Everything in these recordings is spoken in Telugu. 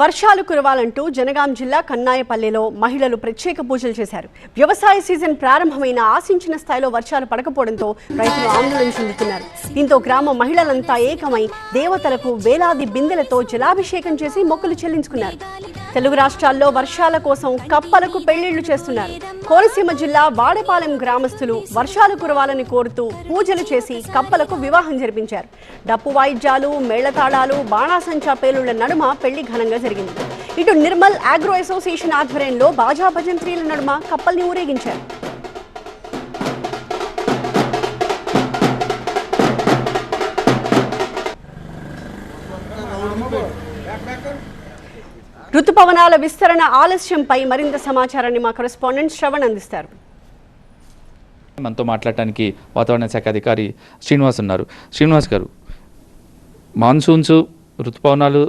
వర్షాలు కురవాలంటూ జనగాం జిల్లా కన్నాయపల్లిలో మహిళలు ప్రత్యేక పూజలు చేశారు. వ్యవసాయ సీజన్ ప్రారంభమైన ఆశించిన స్థాయిలో వర్షాలు పడకపోవడంతో రైతులు ఆందోళన చెందుతున్నారు. దీంతో గ్రామ మహిళలంతా ఏకమై దేవతలకు వేలాది బిందెలతో జలాభిషేకం చేసి మొక్కులు చెల్లించుకున్నారు. తెలుగు రాష్ట్రాల్లో వర్షాల కోసం కప్పలకు పెళ్లిళ్లు చేస్తున్నారు. కోనసీమ జిల్లా వాడపాలెం గ్రామస్తులు వర్షాలు కురవాలని కోరుతూ పూజలు చేసి కప్పలకు వివాహం జరిపించారు. డప్పు వాయిద్యాలు, మేళతాళాలు, బాణాసంచా పేలుళ్ల నడుమ పెళ్లి ఘనంగా జరిగింది. ఇటు నిర్మల్ ఆగ్రో అసోసియేషన్ ఆధ్వర్యంలో బాజా భజంత్రీల నడుమ కప్పల్ని ఊరేగించారు. రుతుపవనాల విస్తరణ ఆలస్యంపై మరింత సమాచారాన్ని మా కరెస్పాండెంట్ శ్రవణ్ అందిస్తారు. మనతో మాట్లాడటానికి వాతావరణ శాఖ అధికారి శ్రీనివాస్ ఉన్నారు. శ్రీనివాస్ గారు, మాన్సూన్స్ ఋతుపవనాలు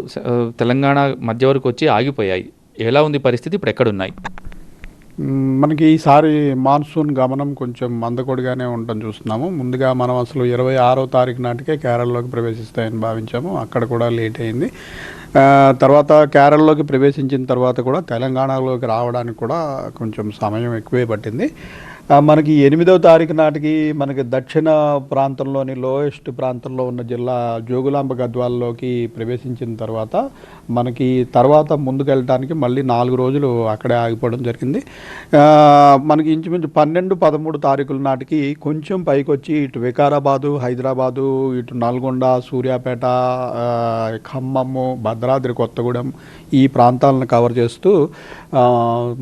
తెలంగాణ మధ్య వరకు వచ్చి ఆగిపోయాయి. ఎలా ఉంది పరిస్థితి? ఇప్పుడు ఎక్కడున్నాయి? మనకి ఈసారి మాన్సూన్ గమనం కొంచెం మందకొడిగానే ఉండటం చూస్తున్నాము. ముందుగా మనం అసలు 26వ తారీఖు నాటికే కేరళలోకి ప్రవేశిస్తాయని భావించాము. అక్కడ కూడా లేట్ అయింది. తర్వాత కేరళలోకి ప్రవేశించిన తర్వాత కూడా తెలంగాణలోకి రావడానికి కూడా కొంచెం సమయం ఎక్కువే పట్టింది. మనకి 8వ తారీఖు నాటికి మనకి దక్షిణ ప్రాంతంలోని లోయెస్ట్ ప్రాంతంలో ఉన్న జిల్లా జోగులాంబ గద్వాల్లోకి ప్రవేశించిన తర్వాత మనకి తర్వాత ముందుకెళ్ళడానికి మళ్ళీ 4 రోజులు అక్కడే ఆగిపోవడం జరిగింది. మనకి ఇంచుమించు 12, 13 తారీఖుల నాటికి కొంచెం పైకి వచ్చి ఇటు వికారాబాదు, హైదరాబాదు, ఇటు నల్గొండ, సూర్యాపేట, ఖమ్మము, భద్రాద్రి కొత్తగూడెం ఈ ప్రాంతాలను కవర్ చేస్తూ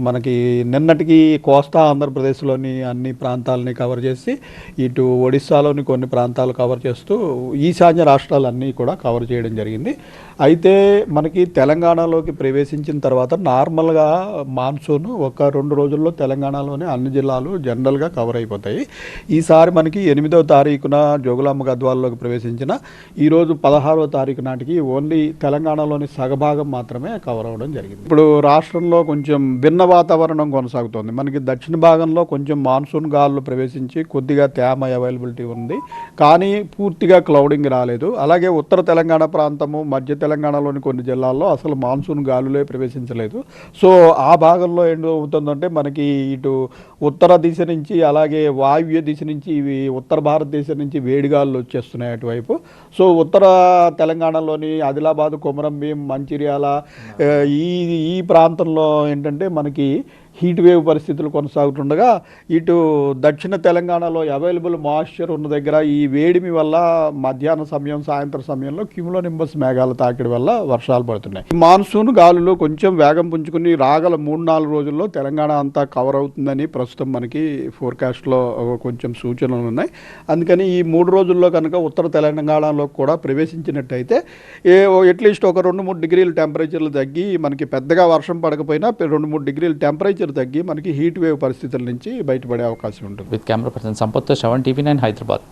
మనకి నిన్నటికి కోస్తా ఆంధ్రప్రదేశ్లోని అన్ని ప్రాంతాలని కవర్ చేసి ఇటు ఒడిస్సాలోని కొన్ని ప్రాంతాలు కవర్ చేస్తూ ఈశాన్య రాష్ట్రాలన్నీ కూడా కవర్ చేయడం జరిగింది. అయితే మనకి తెలంగాణలోకి ప్రవేశించిన తర్వాత నార్మల్గా మాన్సూన్ ఒక 2 రోజుల్లో తెలంగాణలోని అన్ని జిల్లాలు జనరల్గా కవర్ అయిపోతాయి. ఈసారి మనకి 8వ తారీఖున జోగులాంబ గద్వాల్లోకి ప్రవేశించిన ఈరోజు 16వ తారీఖు నాటికి ఓన్లీ తెలంగాణలోని సగభాగం మాత్రమే కవర్ అవ్వడం జరిగింది. ఇప్పుడు రాష్ట్రంలో కొంచెం భిన్న వాతావరణం కొనసాగుతోంది. మనకి దక్షిణ భాగంలో కొంచెం మాన్సూన్ గాలులు ప్రవేశించి కొద్దిగా తేమ అవైలబిలిటీ ఉంది, కానీ పూర్తిగా క్లౌడింగ్ రాలేదు. అలాగే ఉత్తర తెలంగాణ ప్రాంతము, మధ్య తెలంగాణలోని కొన్ని జిల్లాల్లో అసలు మాన్సూన్ గాలులే ప్రవేశించలేదు. సో ఆ భాగంలో ఏంటి అవుతుందంటే మనకి ఇటు ఉత్తర దిశ నుంచి అలాగే వాయువ్య దిశ నుంచి ఇవి ఉత్తర భారతదేశం నుంచి వేడిగాలు వచ్చేస్తున్నాయి అటువైపు. సో ఉత్తర తెలంగాణలోని ఆదిలాబాదు, కొమరంభీం, మంచిర్యాల ఈ ప్రాంతంలో ఏంటంటే మనకి హీట్ వేవ్ పరిస్థితులు కొనసాగుతుండగా ఇటు దక్షిణ తెలంగాణలో అవైలబుల్ మాయిశ్చర్ ఉన్న దగ్గర ఈ వేడిమి వల్ల మధ్యాహ్న సమయం, సాయంత్రం సమయంలో క్యూములోనింబస్ మేఘాల తాకిడి వల్ల వర్షాలు పడుతున్నాయి. మాన్సూన్ గాలులు కొంచెం వేగం పుంజుకుని రాగల 3-4 రోజుల్లో తెలంగాణ అంతా కవర్ అవుతుందని ప్రస్తుతం మనకి ఫోర్కాస్ట్లో కొంచెం సూచనలు ఉన్నాయి. అందుకని ఈ 3 రోజుల్లో కనుక ఉత్తర తెలంగాణలో కూడా ప్రవేశించినట్టయితే అట్లీస్ట్ ఒక 2-3 డిగ్రీల టెంపరేచర్లు తగ్గి మనకి పెద్దగా వర్షం పడకపోయినా 2-3 డిగ్రీల టెంపరేచర్ తగ్గి మనకి హీట్ వేవ్ పరిస్థితుల నుంచి బయటపడే అవకాశం ఉంటుంది. With camera person Sampath, Shravan, TV9 Hyderabad.